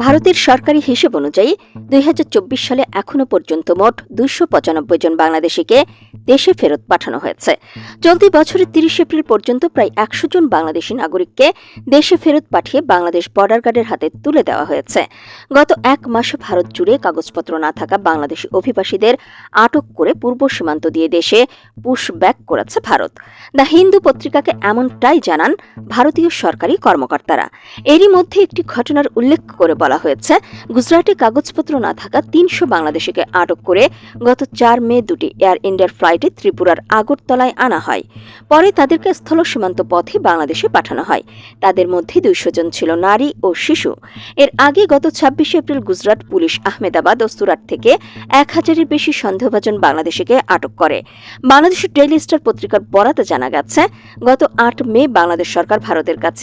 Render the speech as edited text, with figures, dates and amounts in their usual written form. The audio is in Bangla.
ভারতের সরকারি হিসেব অনুযায়ী ২০২৪ সালে এখনো পর্যন্ত মোট ২৯৫ জন বাংলাদেশিকে দেশে ফেরত পাঠানো হয়েছে। চলতি বছরের ৩০ এপ্রিল পর্যন্ত প্রায় ১০০ জন বাংলাদেশি নাগরিককে দেশে ফেরত পাঠিয়ে বাংলাদেশ বর্ডার গার্ডের হাতে তুলে দেওয়া হয়েছে। গত এক মাসে ভারত জুড়ে কাগজপত্র না থাকা বাংলাদেশি অভিবাসীদের আটক করে পূর্ব সীমান্ত দিয়ে দেশে পুশব্যাক করেছে ভারত। দ্য হিন্দু পত্রিকাকে এমনটাই জানান ভারতীয় সরকারি কর্মকর্তারা। এরই মধ্যে একটি ঘটনার উল্লেখ করে বলা হয়েছে, গুজরাটে কাগজপত্র না থাকা ৩০০ বাংলাদেশিকে আটক করে গত ৪ মে দুটি এয়ার ইন্ডিয়ার ফ্লাইটে ত্রিপুরার আগরতলায় আনা হয়। পরে তাদেরকে স্থল সীমান্ত পথে বাংলাদেশে পাঠানো হয়। তাদের মধ্যে ২০০ জন ছিল নারী ও শিশু। এর আগে গত ২৬ এপ্রিল গুজরাট পুলিশ আহমেদাবাদ ও সুরাট থেকে ১,০০০-এর বেশি সন্দেহভাজন বাংলাদেশিকে আটক করে। বাংলাদেশের ডেইলি স্টার পত্রিকার বরাতে জানা গেছে, গত ৮ মে বাংলাদেশ সরকার ভারতের কাছে